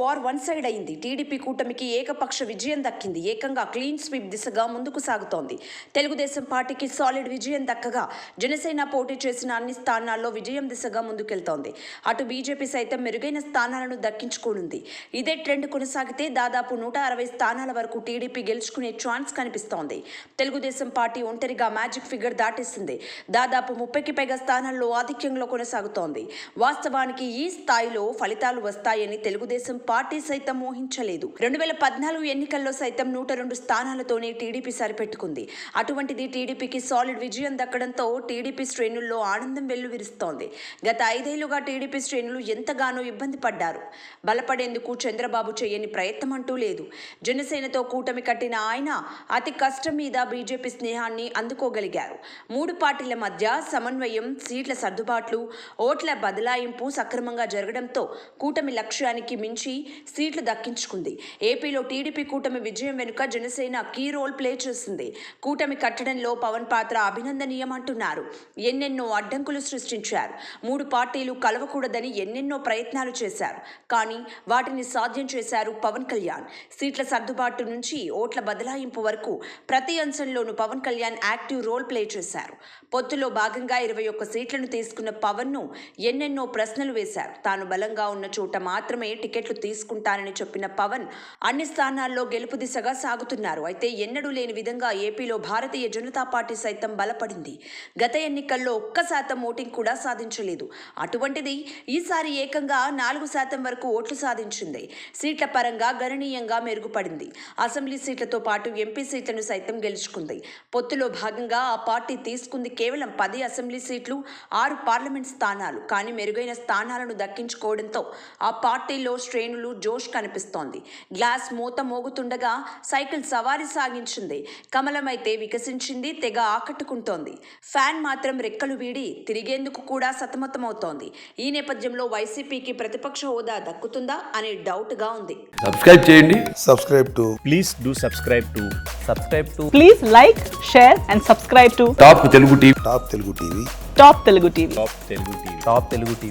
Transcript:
War one side అయింది. TDP కూటమికి ఏకపక్ష విజయం దక్కింది. ఏకంగా క్లీన్ స్వీప్ దిశగా ముందుకు సాగుతోంది. తెలుగుదేశం పార్టీకి సాలిడ్ విజయం దక్కగా జనసేన పోటీ చేసిన అన్ని స్థానాల్లో విజయం దిశగా ముందుకెళ్తోంది. అటు బీజేపీ సైతం మెరుగైన స్థానాలను దక్కించుకోనుంది. ఇదే ట్రెండ్ కొనసాగితే దాదాపు 160 స్థానాల వరకు టీడీపీ గెలుచుకునే ఛాన్స్ కనిపిస్తోంది. తెలుగుదేశం పార్టీ ఒంటరిగా మ్యాజిక్ ఫిగర్ దాటేసింది. దాదాపు 30కి పైగా స్థానాల్లో ఆధిక్యంలో కొనసాగుతోంది. వాస్తవానికి ఈ స్థాయిలో ఫలితాలు వస్తాయని తెలుగుదేశం పార్టీ సైతం ఊహించలేదు. 2014 ఎన్నికల్లో సైతం 102 స్థానాలతోనే టీడీపీ సరిపెట్టుకుంది. అటువంటిది టీడీపీకి సాలిడ్ విజయం దక్కడంతో టీడీపీ శ్రేణుల్లో ఆనందం వెల్లువిరుస్తోంది. గత 5 ఏళ్లుగా టీడీపీ శ్రేణులు ఎంతగానో ఇబ్బంది పడ్డారు. బలపడేందుకు చంద్రబాబు చేయని ప్రయత్నం అంటూ లేదు. జనసేనతో కూటమి కట్టిన ఆయన అతి కష్టం మీద బీజేపీ స్నేహాన్ని అందుకోగలిగారు. 3 పార్టీల మధ్య సమన్వయం, సీట్ల సర్దుబాట్లు, ఓట్ల బదలాయింపు సక్రమంగా జరగడంతో కూటమి లక్ష్యానికి మించి సీట్లు దక్కించుకుంది. ఏపీలో టీడీపీ కూటమి విజయం వెనుక జనసేన కీ రోల్ ప్లే చేసింది. కూటమి కట్టడంలో పవన్ పాత్ర అభినందనీయమంటున్నారు. ఎన్నెన్నో అడ్డంకులు సృష్టించారు. 3 పార్టీలు కలవకూడదని ఎన్నెన్నో ప్రయత్నాలు చేశారు. కానీ వాటిని సాధ్యం చేశారు పవన్ కళ్యాణ్. సీట్ల సర్దుబాటు నుంచి ఓట్ల బదలాయింపు వరకు ప్రతి అంశంలోనూ Pawan Kalyan active role play చేశారు. పొత్తులో భాగంగా 21 సీట్లను తీసుకున్న పవన్ ను ఎన్నెన్నో ప్రశ్నలు వేశారు. తాను బలంగా ఉన్న చోట మాత్రమే టికెట్లు తీసుకుంటానని చెప్పిన పవన్ అన్ని స్థానాల్లో గెలుపు దిశగా సాగుతున్నారు. అయితే ఎన్నడూ లేని విధంగా ఏపీలో భారతీయ జనతా పార్టీ సైతం బలపడింది. గత ఎన్నికల్లో 1% ఓటింగ్ కూడా సాధించలేదు. అటువంటిది ఈసారి ఏకంగా 4% వరకు ఓట్లు సాధించింది. సీట్ల పరంగా గణనీయంగా మెరుగుపడింది. అసెంబ్లీ సీట్లతో పాటు ఎంపీ సీట్లను సైతం గెలుచుకుంది. పొత్తులో భాగంగా ఆ పార్టీ తీసుకుంది కేవలం 10 అసెంబ్లీ సీట్లు, 6 పార్లమెంట్ స్థానాలు. కానీ మెరుగైన స్థానాలను దక్కించుకోవడంతో ఆ పార్టీలో శ్రేణులు జోష్ కనిపిస్తోంది. గ్లాస్ మూత మోగుతుండగా సైకిల్ సవారీ సాగించింది. కమలం అయితే వికసించింది, తెగ ఆకట్టుకుంటోంది. ఫ్యాన్ మాత్రం రెక్కలు వీడి తిరిగేందుకు కూడా సతమతమవుతోంది. ఈ నేపథ్యంలో వైసీపీకి ప్రతిపక్ష హోదా దక్కుతుందా అనే డౌట్ గా ఉంది. సబ్స్క్రైబ్ చేయండి. Please do subscribe to Please like, share and subscribe to top Telugu TV. Top Telugu TV. Top Telugu TV.